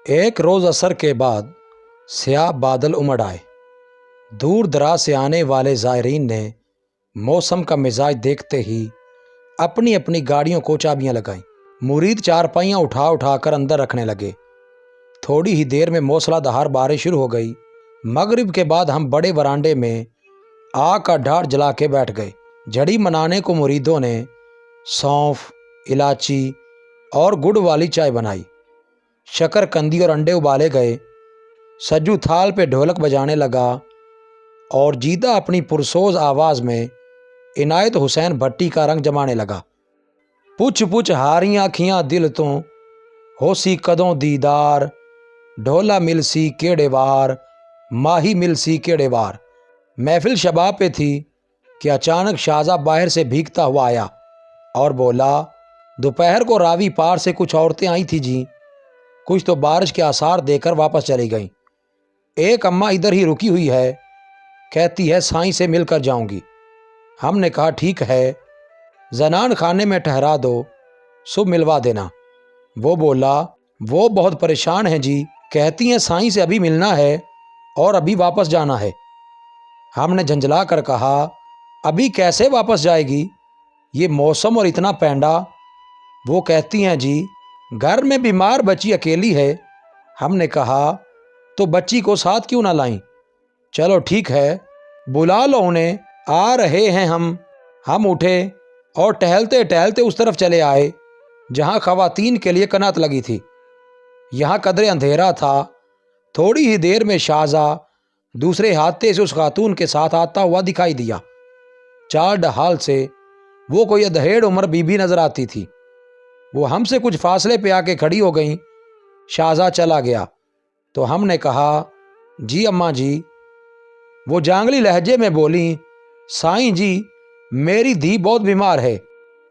ایک روز عصر کے بعد سیاہ بادل امڑ آئے۔ دور دراز سے آنے والے زائرین نے موسم کا مزاج دیکھتے ہی اپنی اپنی گاڑیوں کو چابیاں لگائیں۔ مرید چارپائیاں اٹھا اٹھا کر اندر رکھنے لگے۔ تھوڑی ہی دیر میں موسلا دھار بارش شروع ہو گئی۔ مغرب کے بعد ہم بڑے برانڈے میں آگ کا ڈھار جلا کے بیٹھ گئے۔ جھڑی منانے کو مریدوں نے سونف، الائچی اور گڑ والی چائے بنائی۔ شکر کندی اور انڈے ابالے گئے۔ سجو تھال پہ ڈھولک بجانے لگا اور جیدہ اپنی پرسوز آواز میں عنایت حسین بھٹی کا رنگ جمانے لگا۔ پچھ پچھ ہاریاں کھیاں دل تو ہو سی کدوں دیدار، ڈھولا مل سی کیڑے وار، ماہی مل سی کیڑے وار۔ محفل شباب پہ تھی کہ اچانک شازہ باہر سے بھیگتا ہوا آیا اور بولا، دوپہر کو راوی پار سے کچھ عورتیں آئی تھیں جی، کچھ تو بارش کے آثار دے کر واپس چلی گئیں۔ ایک اماں ادھر ہی رکی ہوئی ہے، کہتی ہے سائیں سے مل کر جاؤں گی۔ ہم نے کہا ٹھیک ہے، زنان خانے میں ٹھہرا دو، صبح ملوا دینا۔ وہ بولا، وہ بہت پریشان ہیں جی، کہتی ہیں سائیں سے ابھی ملنا ہے اور ابھی واپس جانا ہے۔ ہم نے جھنجھلا کر کہا، ابھی کیسے واپس جائے گی، یہ موسم اور اتنا پینڈا۔ وہ کہتی ہیں جی، گھر میں بیمار بچی اکیلی ہے۔ ہم نے کہا تو بچی کو ساتھ کیوں نہ لائیں؟ چلو ٹھیک ہے، بلا لو انہیں، آ رہے ہیں ہم۔ ہم اٹھے اور ٹہلتے ٹہلتے اس طرف چلے آئے جہاں خواتین کے لیے کنات لگی تھی۔ یہاں قدرے اندھیرا تھا۔ تھوڑی ہی دیر میں شازہ دوسرے ہاتھے سے اس خاتون کے ساتھ آتا ہوا دکھائی دیا۔ چال ڈھال سے وہ کوئی ادھیڑ عمر بی بی نظر آتی تھی۔ وہ ہم سے کچھ فاصلے پہ آ کے کھڑی ہو گئیں۔ شازہ چلا گیا تو ہم نے کہا، جی اماں جی۔ وہ جانگلی لہجے میں بولیں، سائیں جی، میری دھی بہت بیمار ہے،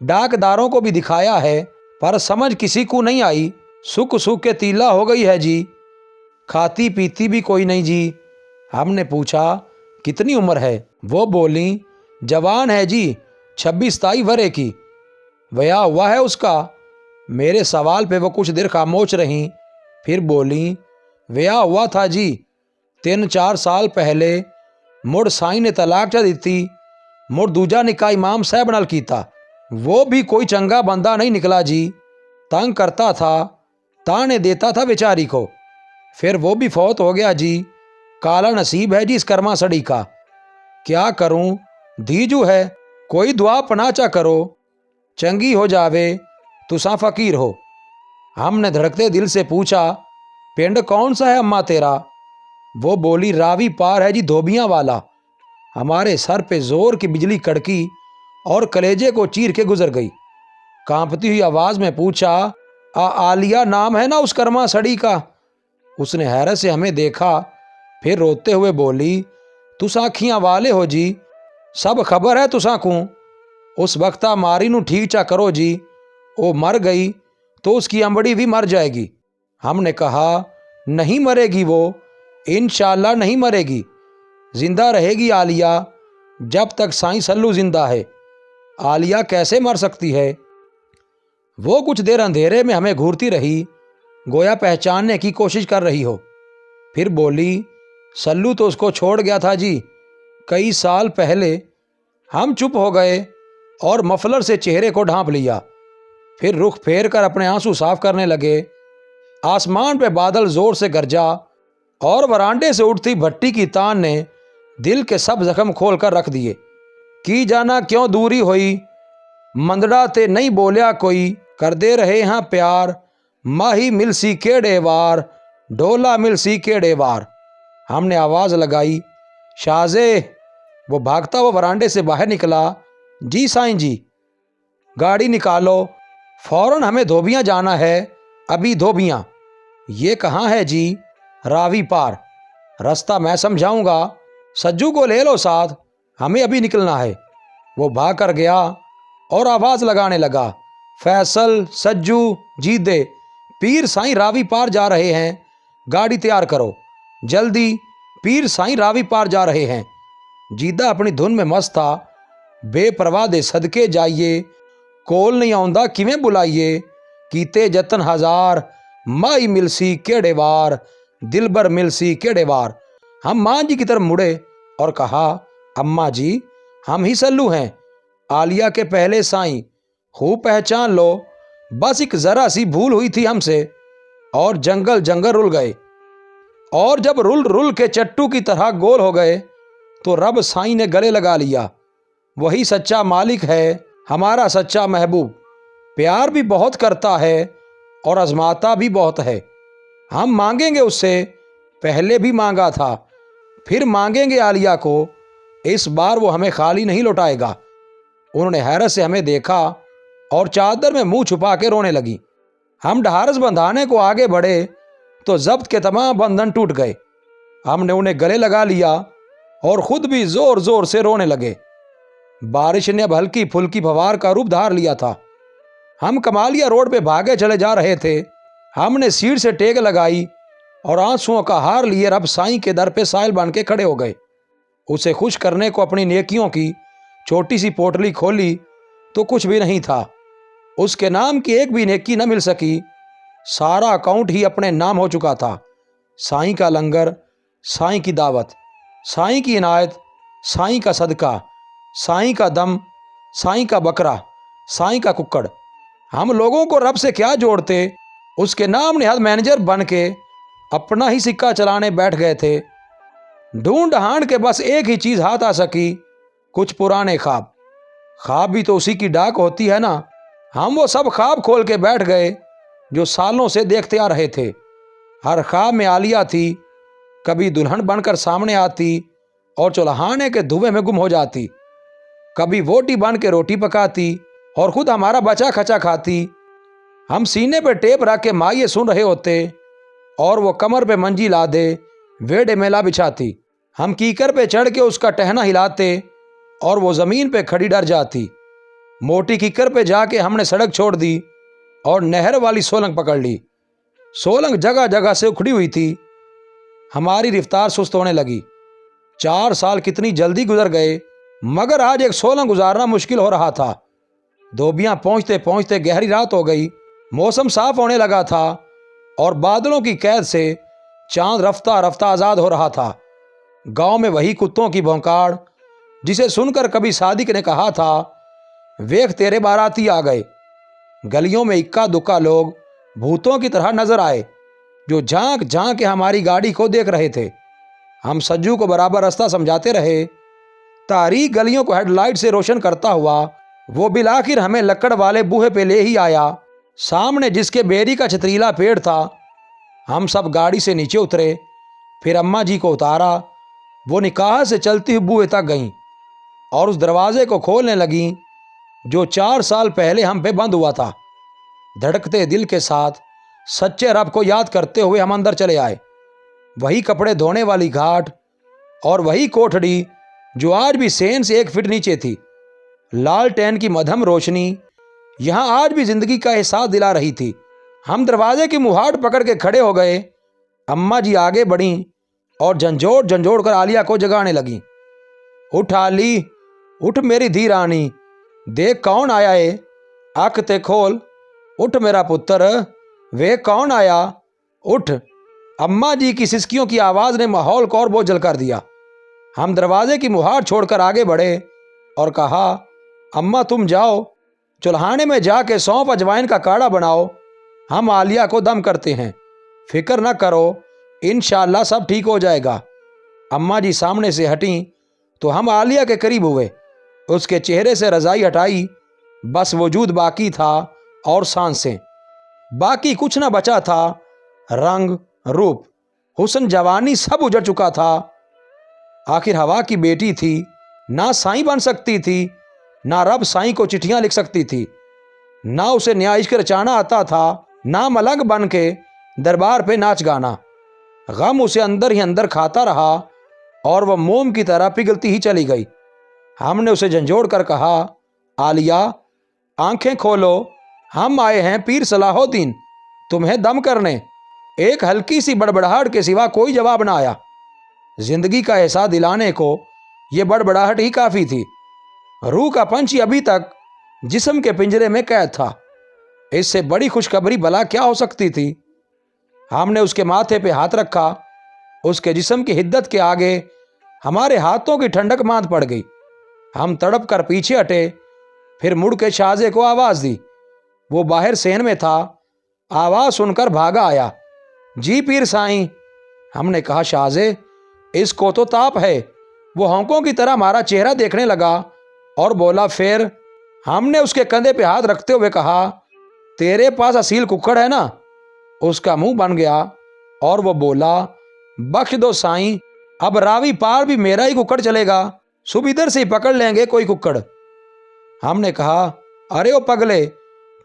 ڈاکداروں کو بھی دکھایا ہے پر سمجھ کسی کو نہیں آئی، سکھ سکھ کے تیلا ہو گئی ہے جی، کھاتی پیتی بھی کوئی نہیں جی۔ ہم نے پوچھا کتنی عمر ہے؟ وہ بولیں، جوان ہے جی، 26-27 ورے کی، بیاہ ہوا ہے اس کا۔ میرے سوال پہ وہ کچھ دیر خاموش رہیں، پھر بولیں، بیاہ ہوا تھا جی 3-4 سال پہلے، مڑ سائیں نے طلاق چا دیتی، مڑ دوجا نکاح امام صاحب نال کیتا، وہ بھی کوئی چنگا بندہ نہیں نکلا جی، تنگ کرتا تھا، تانے دیتا تھا بیچاری کو، پھر وہ بھی فوت ہو گیا جی، کالا نصیب ہے جی اس کرما سڑی کا، کیا کروں، دھی جو ہے، کوئی دعا پناہ چا کرو، چنگی ہو جاوے، تساں فقیر ہو۔ ہم نے دھڑکتے دل سے پوچھا، پنڈ کون سا ہے اماں تیرا؟ وہ بولی، راوی پار ہے جی، دھوبیاں والا۔ ہمارے سر پہ زور کی بجلی کڑکی اور کلیجے کو چیر کے گزر گئی۔ کانپتی ہوئی آواز میں پوچھا، عالیہ نام ہے نا اس کرما سڑی کا؟ اس نے حیرت سے ہمیں دیکھا، پھر روتے ہوئے بولی، تساں کھیاں والے ہو جی، سب خبر ہے تساں کوں، اس وقتہ ماری نو ٹھیک چا کرو جی، وہ مر گئی تو اس کی امبڑی بھی مر جائے گی۔ ہم نے کہا، نہیں مرے گی وہ، انشاءاللہ نہیں مرے گی، زندہ رہے گی عالیہ جب تک سائیں سلو زندہ ہے۔ عالیہ کیسے مر سکتی ہے؟ وہ کچھ دیر اندھیرے میں ہمیں گھورتی رہی، گویا پہچاننے کی کوشش کر رہی ہو، پھر بولی، سلو تو اس کو چھوڑ گیا تھا جی کئی سال پہلے۔ ہم چپ ہو گئے اور مفلر سے چہرے کو ڈھانپ لیا، پھر رخ پھیر کر اپنے آنسو صاف کرنے لگے۔ آسمان پہ بادل زور سے گرجا اور برانڈے سے اٹھتی بھٹی کی تان نے دل کے سب زخم کھول کر رکھ دیے۔ کی جانا کیوں دوری ہوئی، مندڑا تے نہیں بولیا کوئی، کر دے رہے ہاں پیار، ماہی مل سی کیڑے وار، ڈھولا مل سی کیڑے وار۔ ہم نے آواز لگائی، شازے۔ وہ بھاگتا وہ برانڈے سے باہر نکلا، جی سائیں جی۔ گاڑی نکالو، فوراً ہمیں دھوبیاں جانا ہے، ابھی دھوبیاں۔ یہ کہاں ہے جی؟ راوی پار۔ رستہ میں سمجھاؤں گا، سجو کو لے لو ساتھ، ہمیں ابھی نکلنا ہے۔ وہ بھاگ کر گیا اور آواز لگانے لگا، فیصل، سجو، جیدے، پیر سائیں راوی پار جا رہے ہیں، گاڑی تیار کرو، جلدی، پیر سائیں راوی پار جا رہے ہیں۔ جیدہ اپنی دھن میں مست تھا، بے پرواہ دے صدقے جائیے، کول نہیں آؤندا کیویں بلائیے، کیتے جتن ہزار، माई मिलसी केड़े वार, दिलबर मिलसी केड़े वार। हम माँ जी की तरफ मुड़े और कहा, अम्मा जी हम ही सल्लू हैं, आलिया के पहले साईं, खूब पहचान लो, बस एक जरा सी भूल हुई थी हमसे और जंगल जंगल रुल गए, और जब रुल रुल के चट्टू की तरह गोल हो गए तो रब साईं ने गले लगा लिया। वही सच्चा मालिक है, हमारा सच्चा महबूब, प्यार भी बहुत करता है और आजमाता भी बहुत है। हम मांगेंगे उससे, पहले भी मांगा था, फिर मांगेंगे आलिया को, इस बार वो हमें खाली नहीं लौटाएगा। उन्होंने हैरत से हमें देखा और चादर में मुंह छुपा के रोने लगी। हम ढारस बंधाने को आगे बढ़े तो जब्त के तमाम बंधन टूट गए। हमने उन्हें गले लगा लिया और खुद भी जोर जोर से रोने लगे। बारिश ने अब हल्की फुल्की फवार का रूप धार लिया था। हम कमालिया रोड पे भागे चले जा रहे थे। हमने सीट से टेक लगाई और आंसुओं का हार लिए रब साईं के दर पे साइल बन के खड़े हो गए। उसे खुश करने को अपनी नेकियों की छोटी सी पोटली खोली तो कुछ भी नहीं था। उसके नाम की एक भी नेकी न मिल सकी। सारा अकाउंट ही अपने नाम हो चुका था। साईं का लंगर, साईं की दावत, साईं की इनायत, साईं का सदका, साईं का दम, साईं का बकरा, साईं का कुक्कड़। हम लोगों को रब से क्या जोड़ते, उसके नाम निहाद मैनेजर बन के अपना ही सिक्का चलाने बैठ गए थे। ढूंढ ढांड के बस एक ही चीज़ हाथ आ सकी, कुछ पुराने ख्वाब। ख्वाब भी तो उसी की डाक होती है ना। हम वो सब ख्वाब खोल के बैठ गए जो सालों से देखते आ रहे थे। हर ख्वाब में आलिया थी, कभी दुल्हन बनकर सामने आती और चुल्हाने के धुएं में गुम हो जाती, कभी वोटी बन के रोटी पकाती और खुद हमारा बचा खचा खाती। हम सीने पे टेप रख के माँ ये सुन रहे होते और वो कमर पे मंजी ला दे वेड़े मेला बिछाती। हम कीकर पे चढ़ के उसका टहना हिलाते और वो ज़मीन पे खड़ी डर जाती। मोटी कीकर पे जाके हमने सड़क छोड़ दी और नहर वाली सोलंग पकड़ ली। सोलंग जगह जगह से उखड़ी हुई थी। हमारी रफ्तार सुस्त होने लगी। 4 साल कितनी जल्दी गुजर गए, मगर आज एक सोलंग गुजारना मुश्किल हो रहा था। धोबियाँ पहुँचते पहुँचते गहरी रात हो गई। मौसम साफ होने लगा था और बादलों की कैद से चांद रफ्ता रफ्ता आज़ाद हो रहा था। गांव में वही कुत्तों की भौंकाड़ जिसे सुनकर कभी सादिक ने कहा था, वेख तेरे बाराती आ गए। गलियों में इक्का दुक्का लोग भूतों की तरह नजर आए जो झांक झांक के हमारी गाड़ी को देख रहे थे। हम सज्जू को बराबर रास्ता समझाते रहे। तारीख गलियों को हेडलाइट से रोशन करता हुआ वो बिल आखिर हमें लकड़ वाले बूहे पे ले ही आया, सामने जिसके बेरी का छतरीला पेड़ था। हम सब गाड़ी से नीचे उतरे, फिर अम्मा जी को उतारा। वो निकाह से चलती हुई बूहे तक गईं और उस दरवाजे को खोलने लगीं जो 4 साल पहले हम पे बंद हुआ था। धड़कते दिल के साथ सच्चे रब को याद करते हुए हम अंदर चले आए। वही कपड़े धोने वाली घाट और वही कोठड़ी जो आज भी सेन से 1 फीट नीचे थी। लालटेन की मध्यम रोशनी यहाँ आज भी जिंदगी का एहसास दिला रही थी। हम दरवाजे की मुहाट पकड़ के खड़े हो गए। अम्मा जी आगे बढ़ीं और झंझोड़ झंझोड़ कर आलिया को जगाने लगीं। उठ आली, उठ मेरी धी रानी, देख कौन आया है, आँख ते खोल, उठ मेरा पुत्र, वे कौन आया, उठ। अम्मा जी की सिसकियों की आवाज़ ने माहौल को और बोझल कर दिया। हम दरवाजे की मुहार छोड़कर आगे बढ़े और कहा, अम्मा तुम जाओ, चुल्हाने में जाके सौंफ अजवाइन का काढ़ा बनाओ, हम आलिया को दम करते हैं, फिक्र न करो, इंशाअल्लाह सब ठीक हो जाएगा। अम्मा जी सामने से हटीं तो हम आलिया के करीब हुए। उसके चेहरे से रज़ाई हटाई, बस वजूद बाकी था और सांसें, बाकी कुछ न बचा था। रंग, रूप, हुस्न, जवानी सब उजड़ चुका था। आखिर हवा की बेटी थी, ना साईं बन सकती थी, ना रब साईं को चिट्ठियां लिख सकती थी, ना उसे न्याय इश्क रचाना आता था, ना मलंग बन के दरबार पे नाच गाना। गम उसे अंदर ही अंदर खाता रहा और वह मोम की तरह पिघलती ही चली गई। हमने उसे झंझोड़ कर कहा, आलिया आंखें खोलो, हम आए हैं पीर सलाहुद्दीन तुम्हें दम करने। एक हल्की सी बड़बड़ाहट के सिवा कोई जवाब ना आया। जिंदगी का एहसास दिलाने को यह बड़बड़ाहट ही काफ़ी थी। रूह का पंछी अभी तक जिस्म के पिंजरे में कैद था। इससे बड़ी खुशखबरी भला क्या हो सकती थी। हमने उसके माथे पे हाथ रखा। उसके जिस्म की हिद्दत के आगे हमारे हाथों की ठंडक मांद पड़ गई। हम तड़प कर पीछे हटे, फिर मुड़ के शाहजे को आवाज़ दी। वो बाहर सेन में था। आवाज़ सुनकर भागा आया। जी पीर साईं। हमने कहा शाहजे इसको तो ताप है। वो होंकों की तरह हमारा चेहरा देखने लगा और बोला फिर। हमने उसके कंधे पे हाथ रखते हुए कहा तेरे पास असील कुक्कड़ है ना। उसका मुंह बन गया और वो बोला बख्श दो साईं, अब रावी पार भी मेरा ही कुक्कड़ चलेगा, सुबह इधर से ही पकड़ लेंगे कोई कुक्कड़। हमने कहा अरे ओ पगले,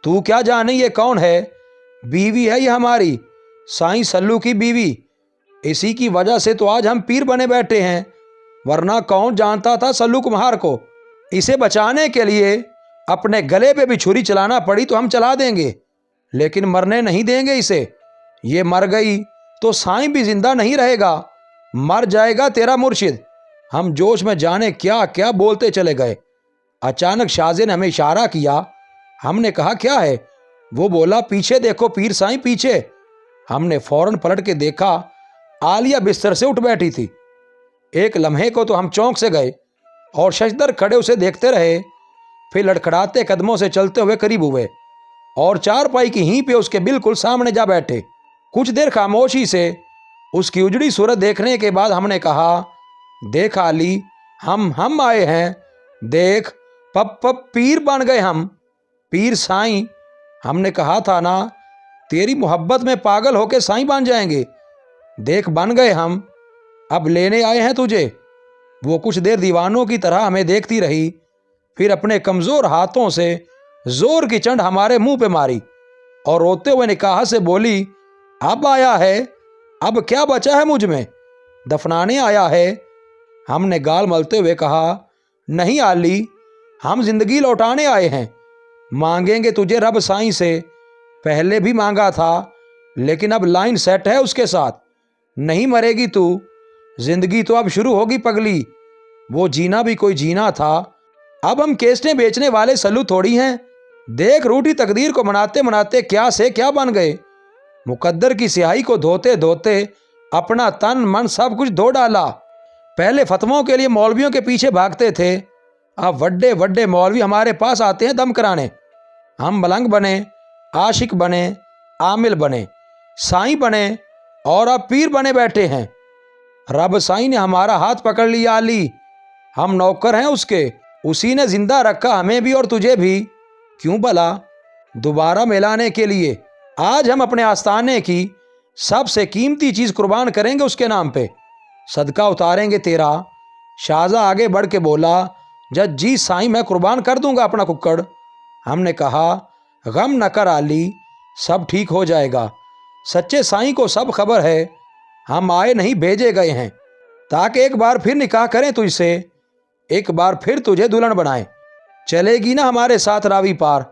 तू क्या जाने ये कौन है? बीवी है ये हमारी, साईं सल्लू की बीवी। इसी की वजह से तो आज हम पीर बने बैठे हैं, वरना कौन जानता था सल्लू कुम्हार को। इसे बचाने के लिए अपने गले पे भी छुरी चलाना पड़ी तो हम चला देंगे, लेकिन मरने नहीं देंगे इसे। ये मर गई तो साईं भी जिंदा नहीं रहेगा, मर जाएगा तेरा मुर्शिद। हम जोश में जाने क्या क्या बोलते चले गए। अचानक शाहजे ने हमें इशारा किया। हमने कहा क्या है? वो बोला पीछे देखो पीर साईं, पीछे। हमने फौरन पलट के देखा, आलिया बिस्तर से उठ बैठी थी। एक लम्हे को तो हम चौंक से गए और शशदर खड़े उसे देखते रहे। फिर लड़खड़ाते कदमों से चलते हुए करीब हुए और चारपाई की हीं पे उसके बिल्कुल सामने जा बैठे। कुछ देर खामोशी से उसकी उजड़ी सूरत देखने के बाद हमने कहा देख आली, हम आए हैं, देख पप पीर बन गए हम, पीर साईं। हमने कहा था ना तेरी मोहब्बत में पागल होके साईं बन जाएंगे, देख बन गए हम, अब लेने आए हैं तुझे। वो कुछ देर दीवानों की तरह हमें देखती रही, फिर अपने कमज़ोर हाथों से जोर की चंड हमारे मुंह पे मारी और रोते हुए निकाह से बोली अब आया है, अब क्या बचा है मुझ में, दफनाने आया है। हमने गाल मलते हुए कहा नहीं आली, हम जिंदगी लौटाने आए हैं, मांगेंगे तुझे रब साईं से, पहले भी मांगा था लेकिन अब लाइन सेट है उसके साथ, नहीं मरेगी तू, जिंदगी तो अब शुरू होगी पगली। वो जीना भी कोई जीना था, अब हम केस्टें बेचने वाले सल्लू थोड़ी हैं। देख रूठी तकदीर को मनाते मनाते क्या से क्या बन गए। मुकद्दर की स्याही को धोते धोते अपना तन मन सब कुछ धो डाला। पहले फतवों के लिए मौलवियों के पीछे भागते थे, अब वड्डे वड्डे मौलवी हमारे पास आते हैं दम कराने। हम मलंग बने, आशिक बने, आमिल बने, साईं बने और अब पीर बने बैठे हैं। रब साईं ने हमारा हाथ पकड़ लिया अली, हम नौकर हैं उसके, उसी ने जिंदा रखा हमें भी और तुझे भी, क्यों भला, दोबारा मिलाने के लिए। आज हम अपने आस्थाने की सबसे कीमती चीज़ कुर्बान करेंगे उसके नाम पे, सदका उतारेंगे तेरा। शाहजा आगे बढ़ के बोला जज जी साईं, मैं कुर्बान कर दूंगा अपना कुक्कड़। हमने कहा गम न कर आली, सब ठीक हो जाएगा, सच्चे साईं को सब खबर है, हम आए नहीं भेजे गए हैं, ताकि एक बार फिर निकाह करें तुझसे, एक बार फिर तुझे दुल्हन बनाएं। चलेगी ना हमारे साथ रावी पार?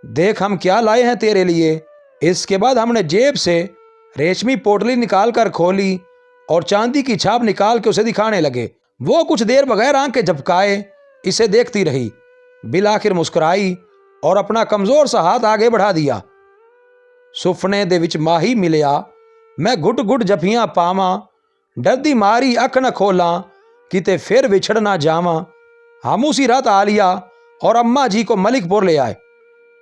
देख हम क्या लाए हैं तेरे लिए। इसके बाद हमने जेब से रेशमी पोटली निकाल कर खोली और चांदी की छाप निकाल के उसे दिखाने लगे। वो कुछ देर बगैर आंख के झपकाए इसे देखती रही, बिल आखिर मुस्कुराई और अपना कमजोर सा हाथ आगे बढ़ा दिया। सुफने दे विच माही मिलिया, मैं घुट घुट जफियां पावा, डरदी मारी अख न खोला, किते फिर विछड़ ना जावा। हम उसी रात आलिया और अम्मा जी को मलिकपुर ले आए।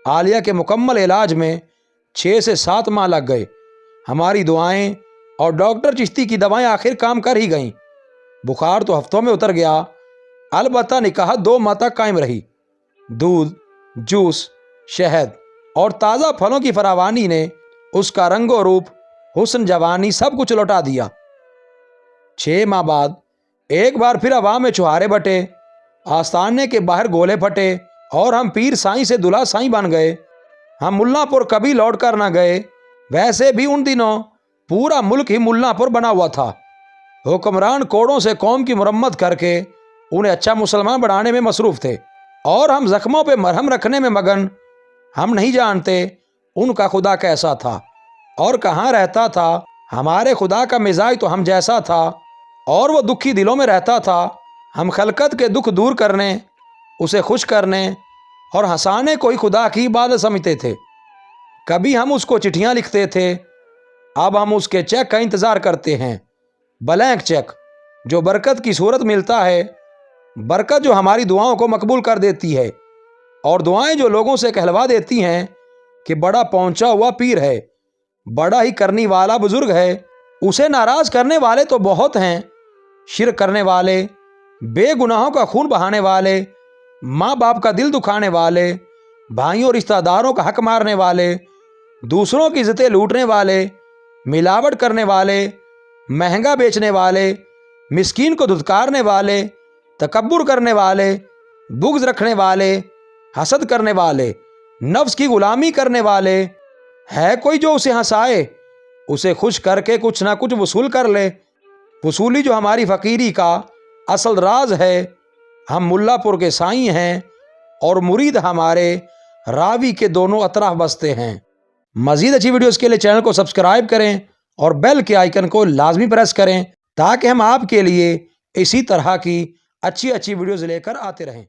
आलिया के मुकम्मल इलाज में 6 से 7 माह लग गए। हमारी दुआएं और डॉक्टर चिश्ती की दवाएं आखिर काम कर ही गईं। बुखार तो हफ्तों में उतर गया, अलबत्ता निकाह 2 माह तक कायम रही। दूध, जूस, शहद और ताज़ा फलों की फरावानी ने उसका रंगो रूप, हुस्न, जवानी सब कुछ लौटा दिया। 6 माह बाद एक बार फिर हवा में छुहारे बटे, आस्थाने के बाहर गोले फटे और हम पीर साईं से दुल्हा साईं बन गए। हम मुल्लापुर कभी लौट कर ना गए। वैसे भी उन दिनों पूरा मुल्क ही मुल्लापुर बना हुआ था। हुक्मरान कोड़ों से कौम की मुरम्मत करके उन्हें अच्छा मुसलमान बनाने में मसरूफ़ थे और हम जख्मों पे मरहम रखने में मगन। हम नहीं जानते उनका खुदा कैसा था और कहाँ रहता था। हमारे खुदा का मिजाज तो हम जैसा था और वो दुखी दिलों में रहता था। हम खलकत के दुख दूर करने, उसे खुश करने और हंसाने को ही खुदा की इबादत समझते थे। कभी हम उसको चिट्ठियाँ लिखते थे, अब हम उसके चेक का इंतज़ार करते हैं, ब्लैंक चेक जो बरकत की सूरत मिलता है, बरकत जो हमारी दुआओं को मकबूल कर देती है और दुआएं जो लोगों से कहलवा देती हैं कि बड़ा पहुंचा हुआ पीर है, बड़ा ही करने वाला बुजुर्ग है। उसे नाराज़ करने वाले तो बहुत हैं, शिरक करने वाले, बेगुनाहों का खून बहाने वाले, माँ बाप का दिल दुखाने वाले, भाइयों रिश्तेदारों का हक मारने वाले, दूसरों की इज्जतें लूटने वाले, मिलावट करने वाले, महंगा बेचने वाले, मिस्कीन को धुतकारने वाले, तकब्बुर करने वाले, बुग़्ज़ रखने वाले, हसद करने वाले, नफ्स की गुलामी करने वाले। है कोई जो उसे हंसाए, उसे खुश करके कुछ ना कुछ वसूल कर ले। वसूली जो हमारी फ़कीरी का असल राज है। हम मुल्लापुर के साईं हैं और मुरीद हमारे रावी के दोनों अतराफ बसते हैं। मज़ीद अच्छी वीडियोज़ के लिए चैनल को सब्सक्राइब करें और बेल के आइकन को लाजमी प्रेस करें ताकि हम आपके लिए इसी तरह की अच्छी वीडियोज़ लेकर आते रहें।